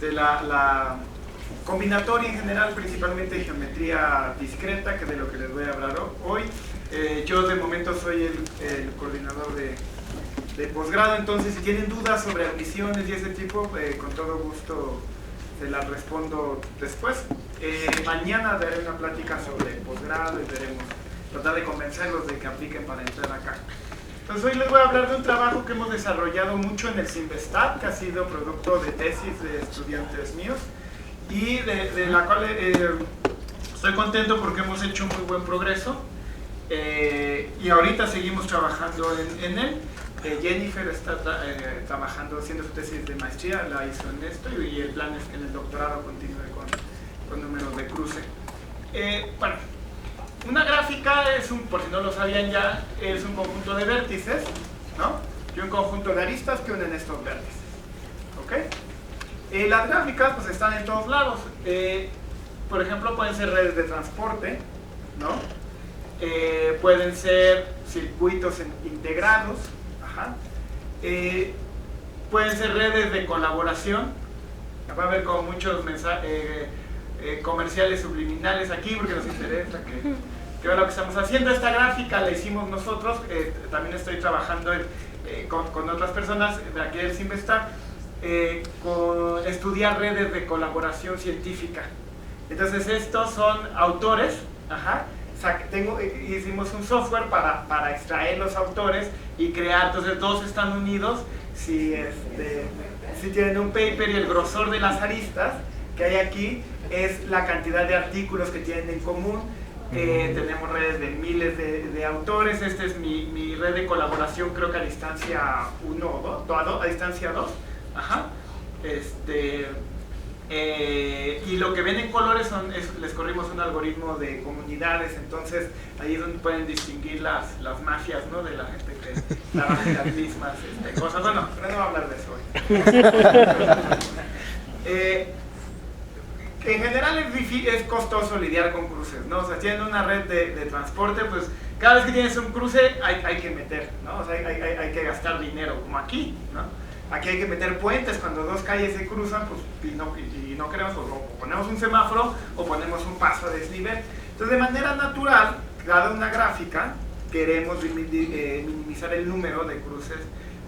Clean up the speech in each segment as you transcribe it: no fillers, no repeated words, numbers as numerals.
la combinatoria en general, principalmente geometría discreta, que es de lo que les voy a hablar hoy. Yo de momento soy el coordinador de posgrado, entonces si tienen dudas sobre admisiones y ese tipo, con todo gusto se las respondo después. Mañana daré una plática sobre posgrado y tratar de convencerlos de que apliquen para entrar acá. Entonces hoy les voy a hablar de un trabajo que hemos desarrollado mucho en el Cinvestav, que ha sido producto de tesis de estudiantes míos y de la cual estoy contento porque hemos hecho muy buen progreso y ahorita seguimos trabajando en él. Jennifer está trabajando, haciendo su tesis de maestría, la hizo en esto, y el plan es que en el doctorado continúe con números de cruce. Bueno, una gráfica por si no lo sabían ya, es un conjunto de vértices, ¿no? Y un conjunto de aristas que unen estos vértices, ¿ok? Las gráficas pues están en todos lados. Por ejemplo, pueden ser redes de transporte, ¿no? Pueden ser circuitos integrados, ajá. Pueden ser redes de colaboración. Va a haber como muchos comerciales subliminales aquí porque nos interesa que vean lo que estamos haciendo. Esta gráfica la hicimos nosotros, también estoy trabajando con otras personas de aquí del Cinvestav, con estudiar redes de colaboración científica. Entonces estos son autores, ajá. Hicimos un software para extraer los autores y crear, entonces todos están unidos si tienen un paper, y el grosor de las aristas que hay aquí es la cantidad de artículos que tienen en común. Tenemos redes de miles de autores. Esta es mi red de colaboración, creo que a distancia 1 o 2, a distancia 2, ajá. Y lo que ven en colores les corrimos un algoritmo de comunidades, entonces ahí es donde pueden distinguir las mafias, ¿no? De la gente que trabaja en las mismas cosas. Bueno, pero no voy a hablar de eso hoy. En general es costoso lidiar con cruces, ¿no? O sea, tienen una red de transporte, pues cada vez que tienes un cruce hay que meter, ¿no? O sea, hay que gastar dinero, como aquí, ¿no? Aquí hay que meter puentes cuando dos calles se cruzan, pues, y no queremos, pues, o ponemos un semáforo o ponemos un paso a desnivel. Entonces, de manera natural, dada una gráfica, queremos minimizar el número de cruces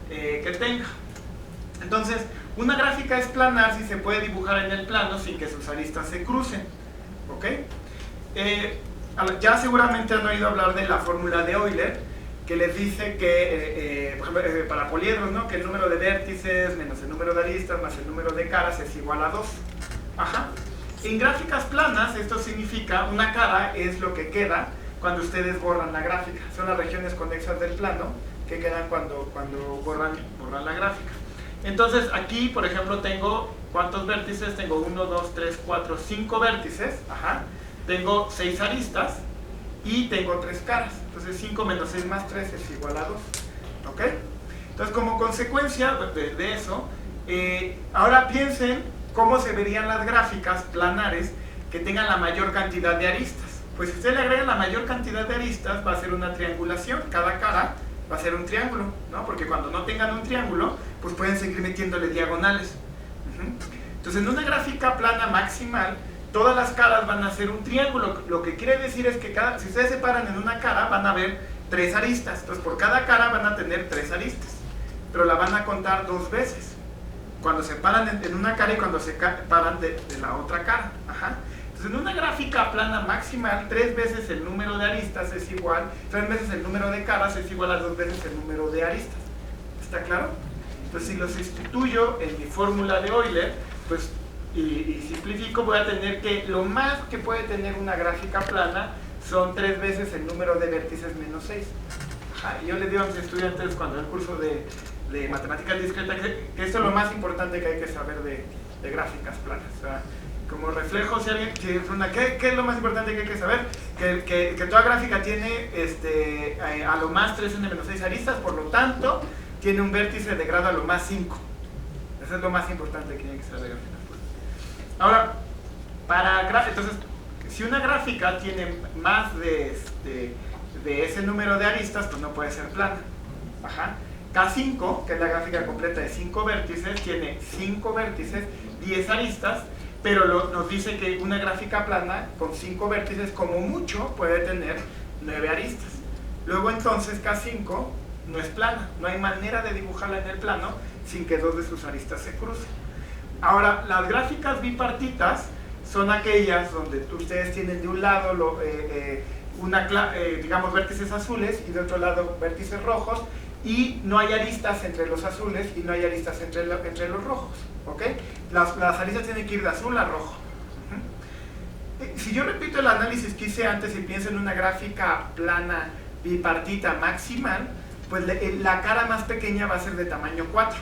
que tenga. Entonces, una gráfica es planar si se puede dibujar en el plano sin que sus aristas se crucen, ¿ok? Ya seguramente han oído hablar de la fórmula de Euler, que les dice que, por ejemplo, para poliedros, ¿no? Que el número de vértices menos el número de aristas más el número de caras es igual a 2. Ajá. En gráficas planas esto significa una cara es lo que queda cuando ustedes borran la gráfica. Son las regiones conexas del plano que quedan cuando borran la gráfica. Entonces aquí, por ejemplo, tengo ¿cuántos vértices? Tengo 1, 2, 3, 4, 5 vértices. Ajá. Tengo 6 aristas y tengo 3 caras. Entonces 5 menos 6 más 3 es igual a 2, ¿ok? Entonces, como consecuencia de eso, ahora piensen cómo se verían las gráficas planares que tengan la mayor cantidad de aristas. Pues si usted le agrega la mayor cantidad de aristas, va a ser una triangulación. Cada cara va a ser un triángulo, ¿no? Porque cuando no tengan un triángulo, pues pueden seguir metiéndole diagonales. Entonces, en una gráfica plana maximal, todas las caras van a ser un triángulo, lo que quiere decir es que si ustedes se paran en una cara van a ver 3 aristas, entonces por cada cara van a tener 3 aristas, pero la van a contar 2 veces, cuando se paran en una cara y cuando se paran de la otra cara. Ajá. Entonces en una gráfica plana maximal, 3 veces el número de aristas es igual, 3 veces el número de caras es igual a 2 veces el número de aristas. ¿Está claro? Entonces si los sustituyo en mi fórmula de Euler, pues y simplifico, voy a tener que lo más que puede tener una gráfica plana son 3 veces el número de vértices menos 6. Ajá. Y yo les digo a mis estudiantes cuando el curso de matemáticas discretas que esto es lo más importante que hay que saber de gráficas planas. O sea, como reflejo, si alguien ¿qué es lo más importante que hay que saber? Que toda gráfica tiene a lo más 3n menos 6 aristas, por lo tanto tiene un vértice de grado a lo más 5. Eso es lo más importante que hay que saber. Ahora, entonces, si una gráfica tiene más de ese número de aristas, pues no puede ser plana. Ajá. K5, que es la gráfica completa de 5 vértices, tiene 5 vértices, 10 aristas, pero nos dice que una gráfica plana con 5 vértices como mucho puede tener 9 aristas. Luego entonces K5 no es plana, no hay manera de dibujarla en el plano sin que dos de sus aristas se crucen. Ahora, las gráficas bipartitas son aquellas donde ustedes tienen de un lado digamos vértices azules y de otro lado vértices rojos, y no hay aristas entre los azules y no hay aristas entre los rojos, ¿ok? Las aristas tienen que ir de azul a rojo. Si yo repito el análisis que hice antes y pienso en una gráfica plana bipartita maximal, pues la cara más pequeña va a ser de tamaño 4,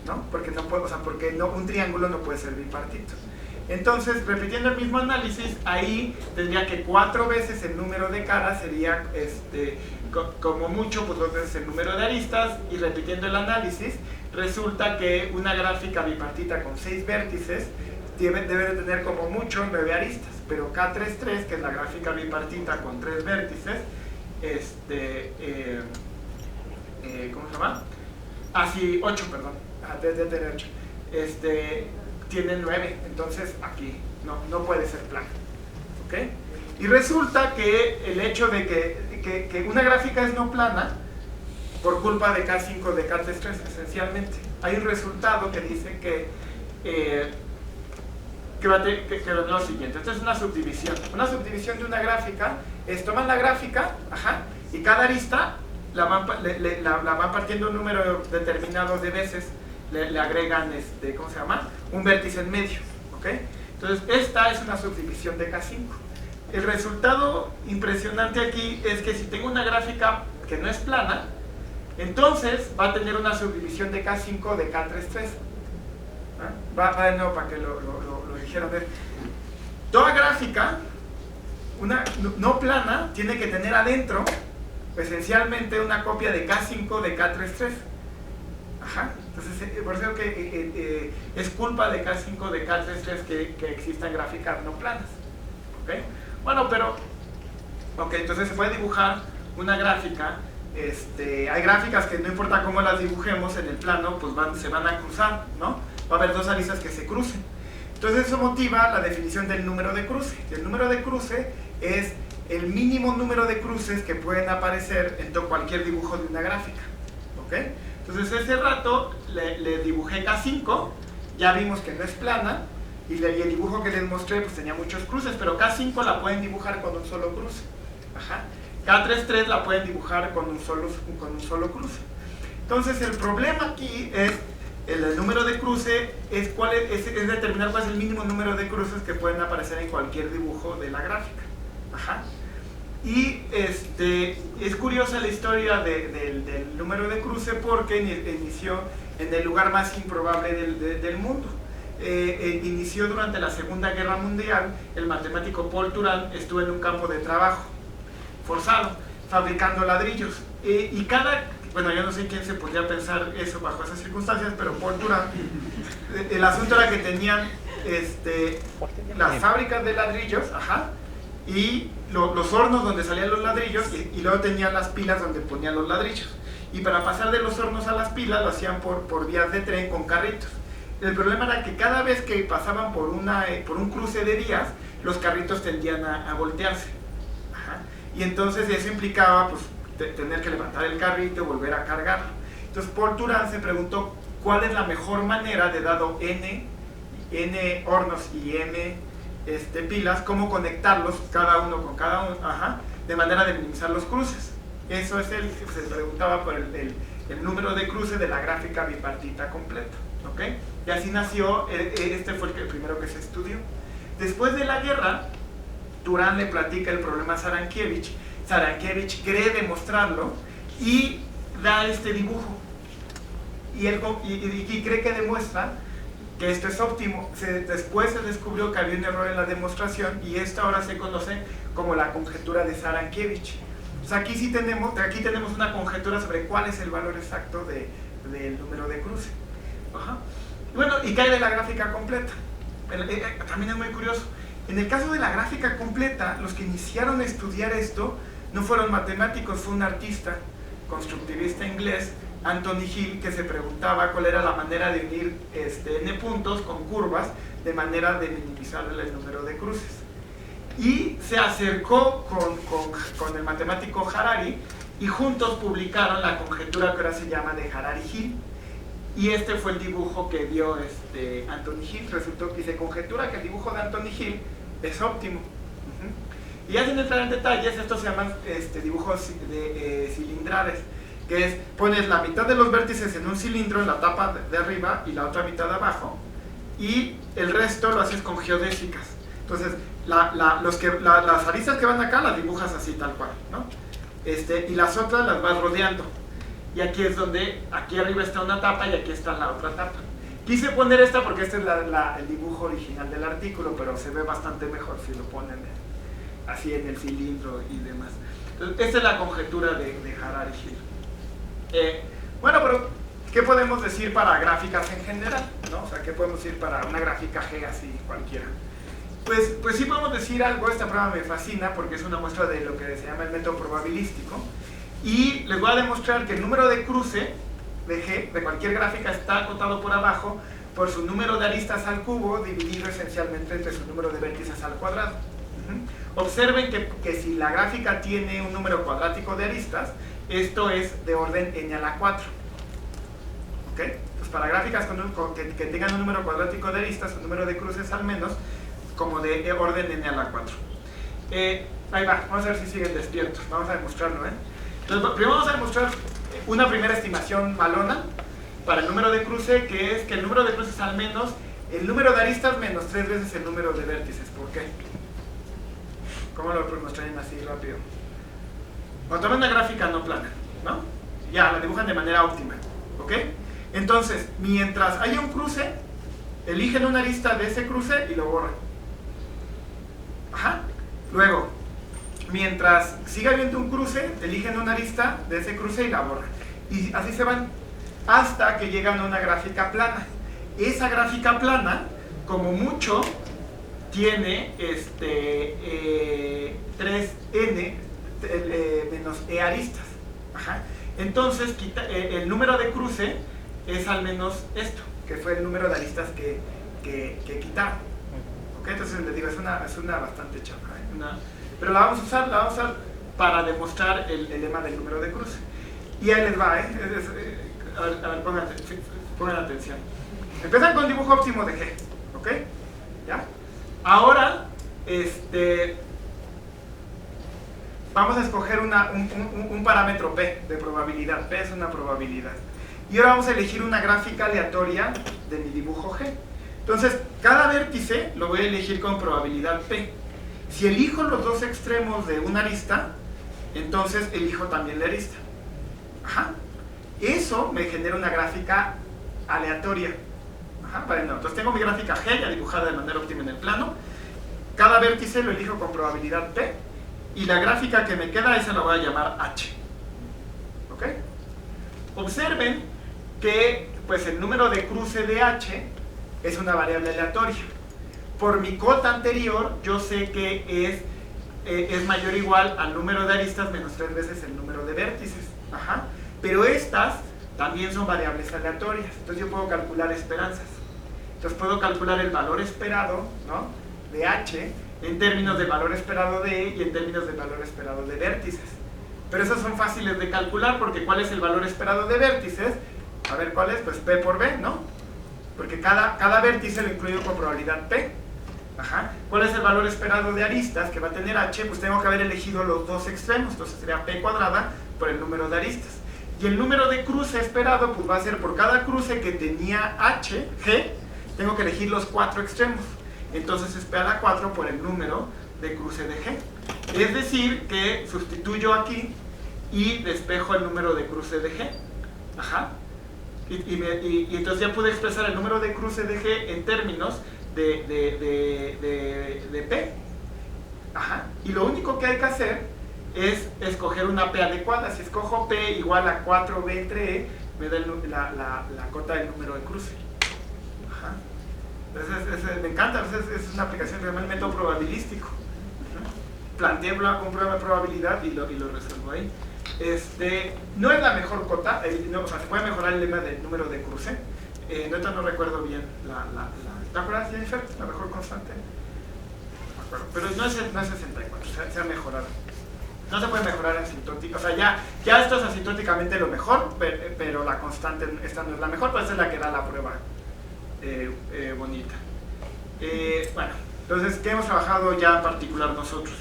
¿no? Porque un triángulo no puede ser bipartito. Entonces, repitiendo el mismo análisis, ahí tendría que 4 veces el número de caras sería, como mucho, pues 2 veces el número de aristas, y repitiendo el análisis, resulta que una gráfica bipartita con 6 vértices debe de tener como mucho 9 aristas, pero K33, que es la gráfica bipartita con 3 vértices, ¿cómo se llama? Así, 8, perdón, debe tener 8. Tiene 9, entonces aquí no puede ser plana, ¿ok? Y resulta que el hecho de que una gráfica es no plana por culpa de K5 de K33, esencialmente. Hay un resultado que dice que es lo siguiente. Esto es una subdivisión. Una subdivisión de una gráfica es toman la gráfica, y cada arista la van partiendo un número determinado de veces, le agregan, ¿cómo se llama? Un vértice en medio, ¿ok? Entonces, esta es una subdivisión de K5. El resultado impresionante aquí es que si tengo una gráfica que no es plana, entonces va a tener una subdivisión de K5 de K33. Va de nuevo para que lo dijeran. Toda gráfica, una no plana, tiene que tener adentro, esencialmente, una copia de K5 de K33. Entonces, por eso que es culpa de K5 de K33 que existan gráficas no planas. ¿Ok? Bueno, pero entonces se puede dibujar una gráfica. Hay gráficas que no importa cómo las dibujemos en el plano, pues se van a cruzar, ¿no? Va a haber dos aristas que se crucen. Entonces eso motiva la definición del número de cruce. El número de cruce es el mínimo número de cruces que pueden aparecer en cualquier dibujo de una gráfica. ¿Ok? Entonces ese rato le dibujé K5, ya vimos que no es plana, y el dibujo que les mostré pues tenía muchos cruces, pero K5 la pueden dibujar con un solo cruce. K33 la pueden dibujar con un solo cruce. Entonces el problema aquí es el número de cruce, es determinar cuál es el mínimo número de cruces que pueden aparecer en cualquier dibujo de la gráfica. Y es curiosa la historia del número de cruce porque inició en el lugar más improbable del mundo. Inició durante la Segunda Guerra Mundial. El matemático Paul Turán estuvo en un campo de trabajo forzado, fabricando ladrillos. Bueno, yo no sé quién se podría pensar eso bajo esas circunstancias, pero Paul Turán, el asunto era que tenían las fábricas de ladrillos, y los hornos donde salían los ladrillos, y luego tenían las pilas donde ponían los ladrillos. Y para pasar de los hornos a las pilas lo hacían por vías de tren con carritos. El problema era que cada vez que pasaban por un cruce de vías, los carritos tendían a voltearse. Y entonces eso implicaba pues, tener que levantar el carrito y volver a cargarlo. Entonces Paul Turán se preguntó cuál es la mejor manera de, dado n hornos y n pilas, cómo conectarlos cada uno con cada uno, de manera de minimizar los cruces. Eso es se preguntaba por el número de cruces de la gráfica bipartita completa, ¿ok? Y así nació, fue el primero que se estudió. Después de la guerra, Turán le platica el problema a Sarankiewicz. Sarankiewicz cree demostrarlo y da este dibujo. Y cree que demuestra que esto es óptimo. Después se descubrió que había un error en la demostración y esto ahora se conoce como la conjetura de Sarankiewicz. Aquí tenemos una conjetura sobre cuál es el valor exacto del número de cruce. Bueno, y cae de la gráfica completa. También es muy curioso. En el caso de la gráfica completa, los que iniciaron a estudiar esto no fueron matemáticos, fue un artista constructivista inglés Anthony Hill, que se preguntaba cuál era la manera de unir n puntos con curvas de manera de minimizar el número de cruces. Y se acercó con el matemático Harari y juntos publicaron la conjetura que ahora se llama de Harari-Hill. Y este fue el dibujo que dio Anthony Hill. Resultó que se conjetura que el dibujo de Anthony Hill es óptimo. Y ya sin entrar en detalles, estos se llaman dibujos cilindrales, que es, pones la mitad de los vértices en un cilindro en la tapa de arriba y la otra mitad de abajo, y el resto lo haces con geodésicas. Entonces, las aristas que van acá las dibujas así, tal cual, ¿no? Y las otras las vas rodeando. Y aquí es donde, aquí arriba está una tapa y aquí está la otra tapa. Quise poner esta porque este es el dibujo original del artículo, pero se ve bastante mejor si lo ponen así en el cilindro y demás. Entonces, esta es la conjetura de Harari-Hill. Bueno, pero ¿qué podemos decir para gráficas en general? ¿No? O sea, ¿qué podemos decir para una gráfica G así cualquiera? Pues sí podemos decir algo. Esta prueba me fascina porque es una muestra de lo que se llama el método probabilístico. Y les voy a demostrar que el número de cruce de G, de cualquier gráfica, está acotado por abajo por su número de aristas al cubo dividido esencialmente entre su número de vértices al cuadrado. Observen que si la gráfica tiene un número cuadrático de aristas, esto es de orden n a la 4. ¿Ok? Entonces, para gráficas que tengan un número cuadrático de aristas, un número de cruces al menos, como de orden n a la 4. Ahí va, vamos a ver si siguen despiertos. Vamos a demostrarlo, Entonces, primero vamos a demostrar una primera estimación malona para el número de cruce, que es que el número de cruces al menos, el número de aristas menos 3 veces el número de vértices. ¿Por qué? ¿Cómo lo mostrarían así rápido? Cuando toman una gráfica no plana, ¿no? Ya, la dibujan de manera óptima, ¿ok? Entonces, mientras haya un cruce, eligen una arista de ese cruce y lo borran. Ajá. Luego, mientras siga habiendo un cruce, eligen una arista de ese cruce y la borran. Y así se van hasta que llegan a una gráfica plana. Esa gráfica plana, como mucho, tiene 3n menos e aristas. Ajá. Entonces, el número de cruce es al menos esto, que fue el número de aristas que quitaron. ¿Ok? Entonces les digo, es una bastante chapa, pero la vamos a usar para demostrar el lema del número de cruce. Y ahí les va, a ver, pongan atención. Empiezan con dibujo óptimo de G, ¿ok? ¿Ya? Ahora, vamos a escoger un parámetro P de probabilidad. P es una probabilidad. Y ahora vamos a elegir una gráfica aleatoria de mi dibujo G. Entonces, cada vértice lo voy a elegir con probabilidad P. Si elijo los dos extremos de una arista, entonces elijo también la arista. Ajá. Eso me genera una gráfica aleatoria. Ajá, vale, no. Entonces tengo mi gráfica G ya dibujada de manera óptima en el plano. Cada vértice lo elijo con probabilidad P. Y la gráfica que me queda, esa la voy a llamar H. ¿Ok? Observen que pues, el número de cruce de H es una variable aleatoria. Por mi cota anterior, yo sé que es mayor o igual al número de aristas menos 3 veces el número de vértices. Ajá. Pero estas también son variables aleatorias. Entonces yo puedo calcular esperanzas. Entonces puedo calcular el valor esperado, ¿no?, de H en términos del valor esperado de E y en términos del valor esperado de vértices. Pero esos son fáciles de calcular porque ¿cuál es el valor esperado de vértices? A ver, ¿cuál es? Pues P por B, ¿no? Porque cada vértice lo incluyo con probabilidad P. Ajá. ¿Cuál es el valor esperado de aristas que va a tener H? Pues tengo que haber elegido los dos extremos, entonces sería P cuadrada por el número de aristas. Y el número de cruce esperado pues va a ser por cada cruce que tenía H, G, tengo que elegir los 4 extremos. Entonces es P a la 4 por el número de cruce de G. Es decir, que sustituyo aquí y despejo el número de cruce de G. Ajá. Y entonces ya pude expresar el número de cruce de G en términos de P. Ajá. Y lo único que hay que hacer es escoger una P adecuada. Si escojo P igual a 4B entre E, me da la cota del número de cruce. Ajá. Entonces, me encanta, es una aplicación realmente probabilístico. Planteé un problema de probabilidad y lo resuelvo ahí. No es la mejor cota, o sea, se puede mejorar el lema del número de cruce. No recuerdo bien ¿te acuerdas, Jennifer? La mejor constante. No me acuerdo, pero no es 64, se ha mejorado. No se puede mejorar asintótica, o sea, ya esto es asintóticamente lo mejor, pero la constante esta no es la mejor, pues es la que da la prueba bonita. Bueno, entonces, ¿qué hemos trabajado ya en particular nosotros?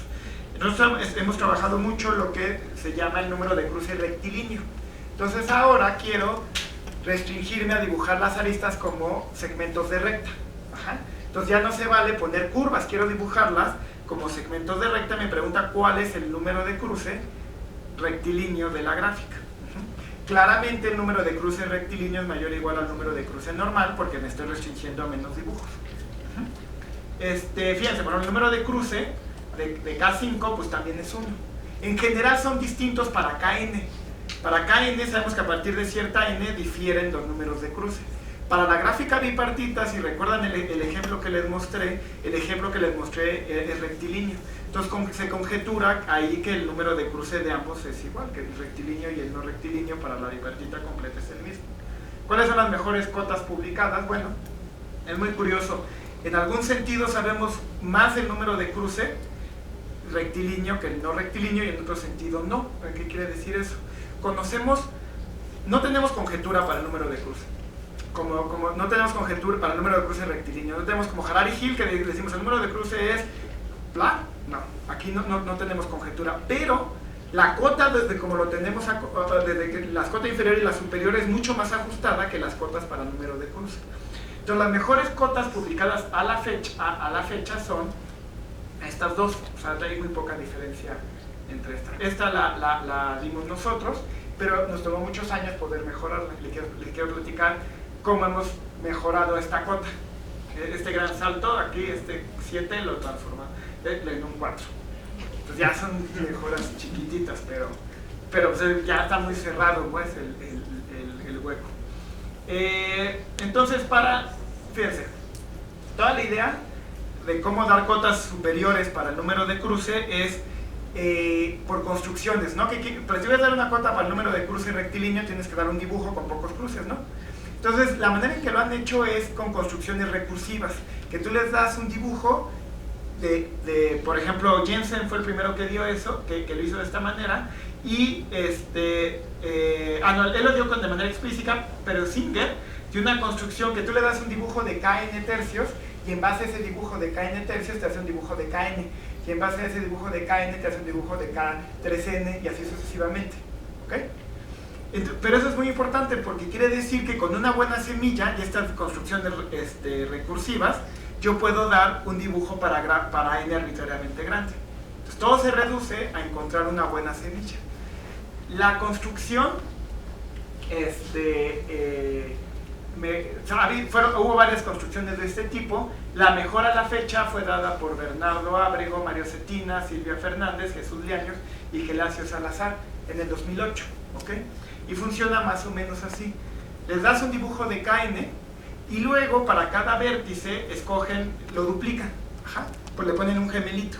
Nosotros hemos trabajado mucho lo que se llama el número de cruce rectilíneo. Entonces ahora quiero restringirme a dibujar las aristas como segmentos de recta. Ajá. Entonces ya no se vale poner curvas, quiero dibujarlas como segmentos de recta. Me pregunta cuál es el número de cruce rectilíneo de la gráfica. Claramente el número de cruce rectilíneo es mayor o igual al número de cruce normal porque me estoy restringiendo a menos dibujos. Fíjense, bueno, el número de cruce de K5 pues también es 1. En general son distintos para Kn. Para Kn sabemos que a partir de cierta n difieren los números de cruce. Para la gráfica bipartita, si recuerdan el ejemplo que les mostré, es rectilíneo. Entonces se conjetura ahí que el número de cruce de ambos es igual, que el rectilíneo y el no rectilíneo para la bipartita completa es el mismo. ¿Cuáles son las mejores cotas publicadas? Bueno, es muy curioso. En algún sentido sabemos más el número de cruce rectilíneo que el no rectilíneo y en otro sentido no. ¿Qué quiere decir eso? No tenemos conjetura para el número de cruce. Como no tenemos conjetura para el número de cruce rectilíneo. No tenemos como Harari Hill que decimos el número de cruce es bla. No, aquí no tenemos conjetura. Pero la cota, desde como lo tenemos, desde que las cotas inferiores y la superior es mucho más ajustada que las cotas para el número de cruce. Entonces las mejores cotas publicadas a la fecha son estas dos, o sea, hay muy poca diferencia entre estas. Esta la dimos nosotros, pero nos tomó muchos años poder mejorarla. Les quiero platicar cómo hemos mejorado esta cota. Este gran salto, aquí, 7 lo transforma en un 4. Entonces ya son mejoras chiquititas, pero pues, ya está muy cerrado pues, el hueco. Entonces, fíjense, toda la idea de cómo dar cotas superiores para el número de cruce es por construcciones, ¿no? Pero si vas a dar una cota para el número de cruce rectilíneo, tienes que dar un dibujo con pocos cruces, ¿no? Entonces, la manera en que lo han hecho es con construcciones recursivas, que tú les das un dibujo por ejemplo, Jensen fue el primero que dio eso, que lo hizo de esta manera, y él lo dio de manera explícita, pero Singer dio una construcción que tú le das un dibujo de Kn tercios, y en base a ese dibujo de Kn tercios te hace un dibujo de Kn, y en base a ese dibujo de Kn te hace un dibujo de K3n, y así sucesivamente. ¿Ok? Pero eso es muy importante porque quiere decir que con una buena semilla y estas construcciones recursivas, yo puedo dar un dibujo para n arbitrariamente grande. Entonces todo se reduce a encontrar una buena semilla. La construcción, hubo varias construcciones de este tipo. La mejor a la fecha fue dada por Bernardo Ábrego, Mario Cetina, Silvia Fernández, Jesús Llaños y Gelacio Salazar en el 2008. ¿Okay? Y funciona más o menos así. Les das un dibujo de Kn y luego para cada vértice lo duplican. Ajá, pues le ponen un gemelito.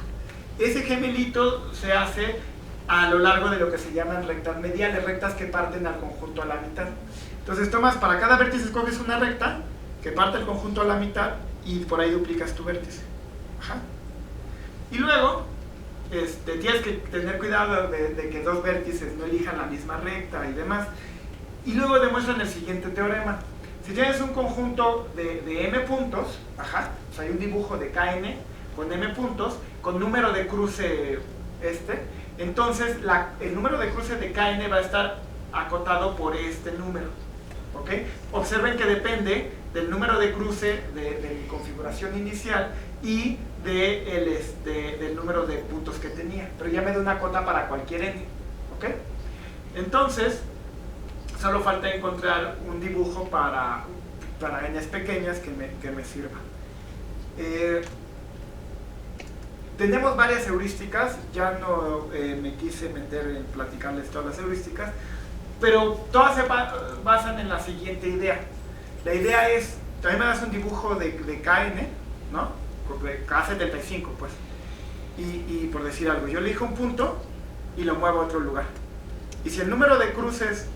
Ese gemelito se hace a lo largo de lo que se llaman rectas mediales, rectas que parten al conjunto a la mitad. Entonces para cada vértice escoges una recta que parte el conjunto a la mitad y por ahí duplicas tu vértice. Ajá. Y luego tienes que tener cuidado de que dos vértices no elijan la misma recta y demás. Y luego demuestran el siguiente teorema. Si tienes un conjunto de m puntos, o sea, hay un dibujo de Kn con m puntos, con número de cruce entonces el número de cruce de Kn va a estar acotado por este número. ¿Okay? Observen que depende del número de cruce de mi configuración inicial y del número de puntos que tenía, pero ya me da una cota para cualquier n. ¿Okay? Entonces solo falta encontrar un dibujo para n's pequeñas que me sirva. Tenemos varias heurísticas, ya no me quise meter en platicarles todas las heurísticas, pero todas se basan en la siguiente idea. La idea es, también me das un dibujo de Kn, ¿no? K75, pues. Y por decir algo, yo elijo un punto y lo muevo a otro lugar. Y si el número de cruces,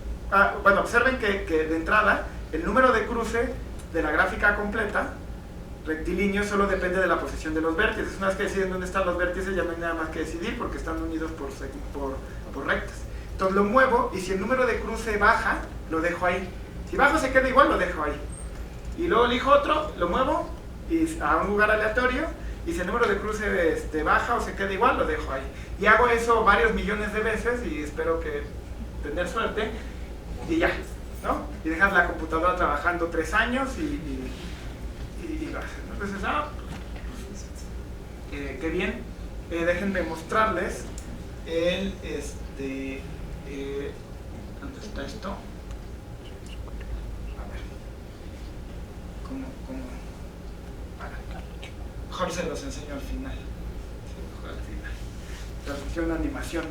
bueno, observen que de entrada, el número de cruce de la gráfica completa, rectilíneo, solo depende de la posición de los vértices. Una vez que deciden dónde están los vértices, ya no hay nada más que decidir porque están unidos por rectas. Entonces lo muevo y si el número de cruce baja, lo dejo ahí. Si bajo se queda igual, lo dejo ahí. Y luego elijo otro, lo muevo y a un lugar aleatorio, y si el número de cruce baja o se queda igual, lo dejo ahí. Y hago eso varios millones de veces y espero que tener suerte y ya, ¿no? Y dejas la computadora trabajando 3 años y lo haces, ¿no? Entonces, qué bien. Déjenme mostrarles el, ¿dónde está esto? A ver, ¿cómo? Mejor se los enseño al final. Traducción, animación.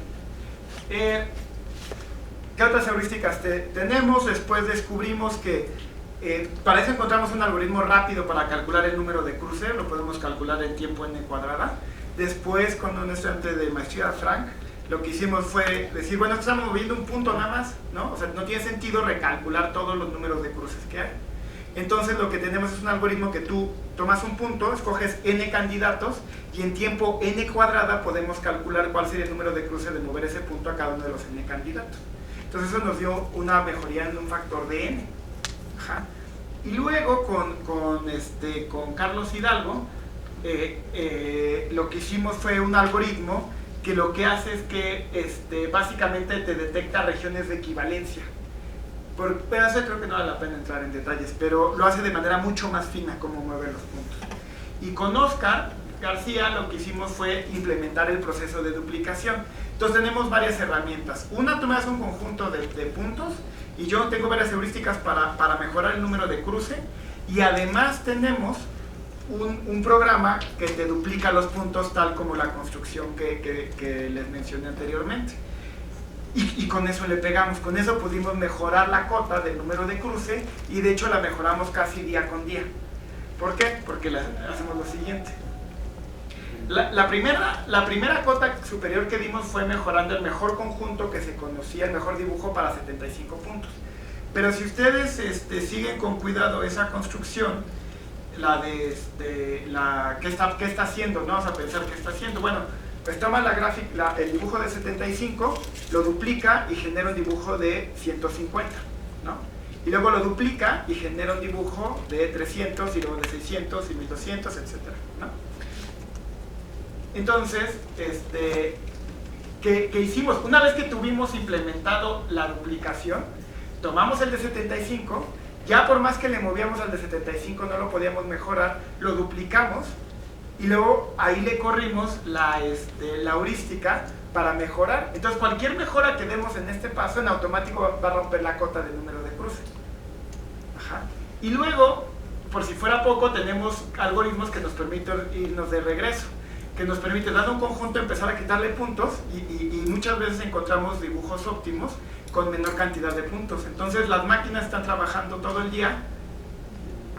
¿Qué otras heurísticas tenemos? Después descubrimos que para eso encontramos un algoritmo rápido para calcular el número de cruce, lo podemos calcular en tiempo n cuadrada. Después, con un estudiante de maestría, Frank, lo que hicimos fue decir, bueno, estamos moviendo un punto nada más, ¿no? O sea, no tiene sentido recalcular todos los números de cruces que hay. Entonces lo que tenemos es un algoritmo que tú tomas un punto, escoges n candidatos y en tiempo n cuadrada podemos calcular cuál sería el número de cruces de mover ese punto a cada uno de los n candidatos. Entonces eso nos dio una mejoría en un factor de n. Ajá. Y luego con Carlos Hidalgo lo que hicimos fue un algoritmo que lo que hace es que básicamente te detecta regiones de equivalencia. Pero eso creo que no vale la pena entrar en detalles, pero lo hace de manera mucho más fina cómo mueve los puntos. Y con Oscar García lo que hicimos fue implementar el proceso de duplicación. Entonces tenemos varias herramientas. Una, tú me das un conjunto de puntos y yo tengo varias heurísticas para mejorar el número de cruce, y además tenemos un programa que te duplica los puntos tal como la construcción que les mencioné anteriormente. Y con eso le pegamos, con eso pudimos mejorar la cota del número de cruce, y de hecho la mejoramos casi día con día. ¿Por qué? Porque hacemos lo siguiente. La primera cota superior que dimos fue mejorando el mejor conjunto que se conocía, el mejor dibujo para 75 puntos. Pero si ustedes siguen con cuidado esa construcción, ¿qué está haciendo? ¿No? Vamos a pensar qué está haciendo. Bueno, pues toma el dibujo de 75, lo duplica y genera un dibujo de 150, ¿no? Y luego lo duplica y genera un dibujo de 300, y luego de 600 y 1200, etc., ¿no? Entonces, ¿qué hicimos? Una vez que tuvimos implementado la duplicación, tomamos el de 75, ya por más que le movíamos al de 75 no lo podíamos mejorar, lo duplicamos, y luego ahí le corrimos la heurística para mejorar. Entonces cualquier mejora que demos en este paso en automático va a romper la cota del número de cruce. Ajá. Y luego, por si fuera poco, tenemos algoritmos que nos permiten irnos de regreso, que nos permite, dado un conjunto, empezar a quitarle puntos, y muchas veces encontramos dibujos óptimos con menor cantidad de puntos. Entonces las máquinas están trabajando todo el día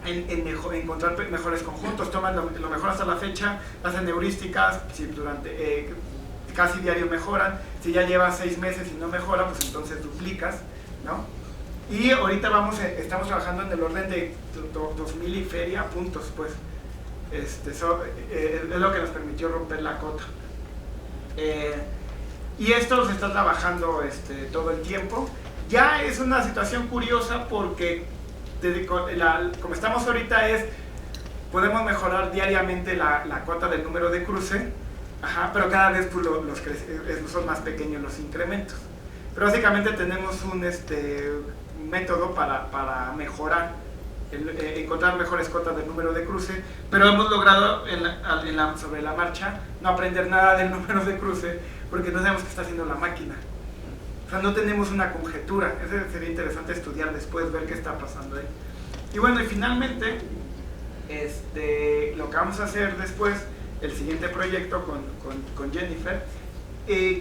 en encontrar mejores conjuntos, toman lo mejor hasta la fecha, hacen heurísticas, si durante casi diario mejoran. Si ya lleva 6 meses y no mejora, pues entonces duplicas, ¿no? Y ahorita estamos trabajando en el orden de 2000 y feria puntos, pues. Es lo que nos permitió romper la cota. Y esto se está trabajando todo el tiempo. Ya es una situación curiosa porque como estamos ahorita podemos mejorar diariamente la cota del número de cruce, pero cada vez pues, son más pequeños los incrementos. Pero básicamente tenemos un método para mejorar, encontrar mejores cotas del número de cruce, pero hemos logrado sobre la marcha no aprender nada del número de cruce porque no sabemos qué está haciendo la máquina. O sea, no tenemos una conjetura. Eso sería interesante estudiar después, ver qué está pasando ahí. Y bueno, y finalmente, lo que vamos a hacer después, el siguiente proyecto con Jennifer,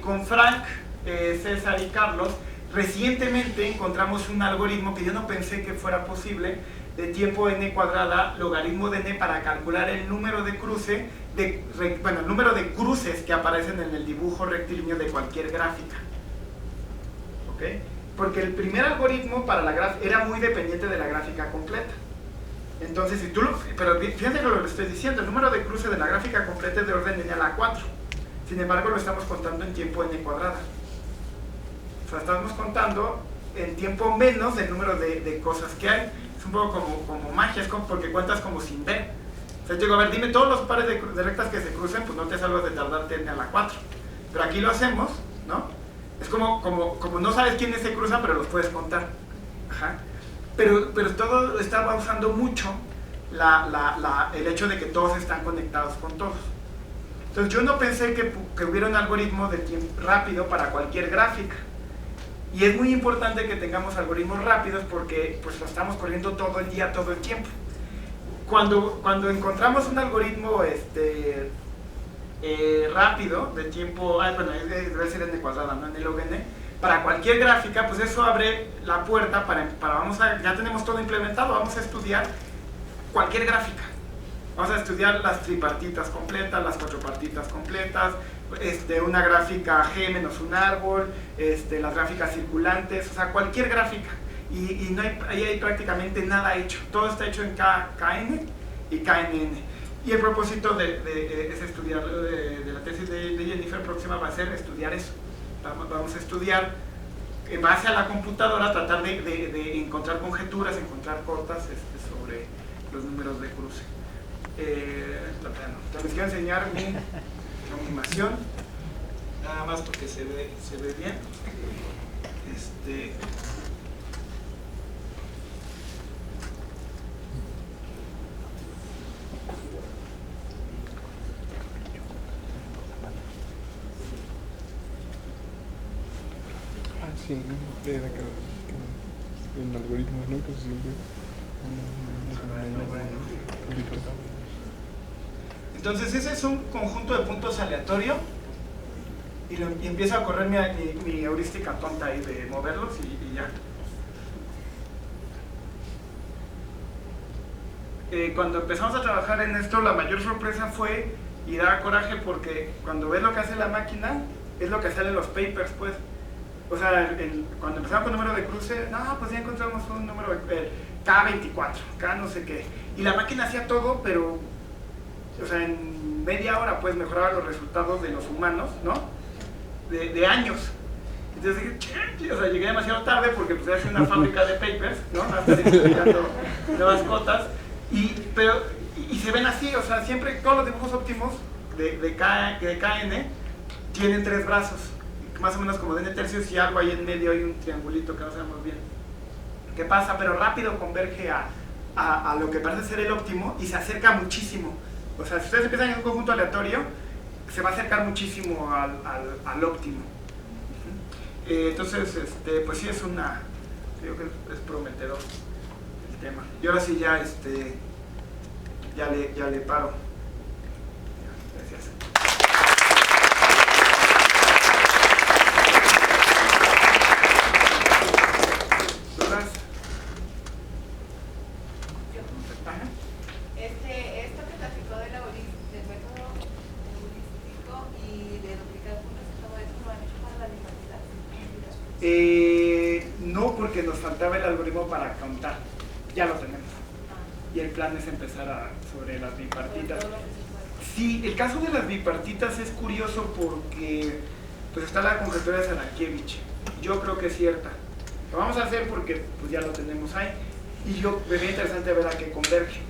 con Frank, César y Carlos, recientemente encontramos un algoritmo que yo no pensé que fuera posible, de tiempo n cuadrada, logaritmo de n, para calcular el número de cruce, el número de cruces que aparecen en el dibujo rectilíneo de cualquier gráfica. ¿ok? Porque el primer algoritmo para la gráfica era muy dependiente de la gráfica completa. Entonces, si tú pero fíjate lo que le estoy diciendo, el número de cruce de la gráfica completa es de orden n a la 4. Sin embargo, lo estamos contando en tiempo n cuadrada. O sea, estamos contando en tiempo menos del número de cosas que hay. Es un poco como magia, es como porque cuentas como sin ver. O sea, yo digo, a ver, dime todos los pares de rectas que se crucen, pues no te salvas de tardarte n a la 4. Pero aquí lo hacemos, ¿no? Es como no sabes quiénes se cruzan, pero los puedes contar. Ajá. Pero todo estaba usando mucho el hecho de que todos están conectados con todos. Entonces yo no pensé que hubiera un algoritmo de tiempo rápido para cualquier gráfica. Y es muy importante que tengamos algoritmos rápidos porque pues lo estamos corriendo todo el día, todo el tiempo. Cuando encontramos un algoritmo rápido de tiempo, bueno, debe ser n cuadrada, no n log n, para cualquier gráfica, pues eso abre la puerta ya tenemos todo implementado, vamos a estudiar cualquier gráfica. Vamos a estudiar las tripartitas completas, las cuatropartitas completas, una gráfica G menos un árbol, las gráficas circulantes, o sea, cualquier gráfica. Y no ahí hay prácticamente nada hecho. Todo está hecho en KN y KNN. Y el propósito es estudiar, de la tesis de Jennifer próxima va a ser estudiar eso. Vamos a estudiar en base a la computadora, tratar de encontrar conjeturas, encontrar cortas sobre los números de cruce. Les quiero enseñar mi animación, nada más porque se ve bien. Sí, era que en algoritmos, ¿no? Que siempre... Entonces ese es un conjunto de puntos aleatorio y empiezo a correr mi heurística tonta ahí de moverlos y ya. Cuando empezamos a trabajar en esto, la mayor sorpresa fue, y da coraje porque cuando ves lo que hace la máquina, es lo que sale en los papers, pues. O sea, cuando empezamos con número de cruce, no, pues ya encontramos un número K24, K no sé qué. Y la máquina hacía todo, pero, o sea, en media hora, pues, mejoraba los resultados de los humanos, ¿no? De años. Entonces dije, o sea, llegué demasiado tarde porque pues era una fábrica de papers, ¿no? Hasta estudiando nuevas cotas. Y se ven así, o sea, siempre todos los dibujos óptimos de KN tienen 3 brazos. Más o menos como de n tercios y algo ahí en medio hay un triangulito que no sabemos bien qué pasa, pero rápido converge a lo que parece ser el óptimo y se acerca muchísimo. O sea, si ustedes empiezan en un conjunto aleatorio, se va a acercar muchísimo al óptimo. Entonces, pues sí creo que es prometedor el tema. Y ahora sí ya le paro. Gracias. Esto que platicó del método heurístico y de duplicar puntos y todo eso, ¿lo han hecho para la bipartita? No, porque nos faltaba el algoritmo para contar. Ya lo tenemos. Y el plan es empezar sobre las bipartitas. Sí, el caso de las bipartitas es curioso porque pues está la conjetura de Zarankiewicz. Yo creo que es cierta. Lo vamos a hacer porque pues ya lo tenemos ahí. Y me vería interesante ver a qué converge.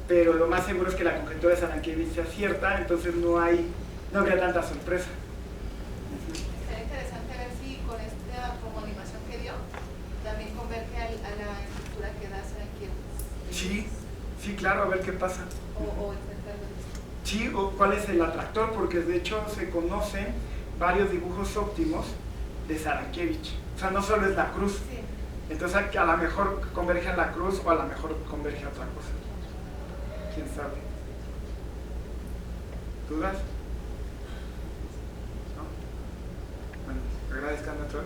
Pero lo más seguro es que la conjetura de Zarankiewicz sea cierta, entonces no habría tanta sorpresa. Sería interesante ver si con esta como animación que dio, también converge a la estructura que da Zarankiewicz. Sí, claro, a ver qué pasa. O enfrentar esto. Sí, o cuál es el atractor, porque de hecho se conocen varios dibujos óptimos de Zarankiewicz. O sea, no solo es la cruz. Sí. Entonces a lo mejor converge a la cruz o a lo mejor converge a otra cosa. ¿Quién sabe? ¿Dudas? ¿No? Bueno, agradezcan a nuestro...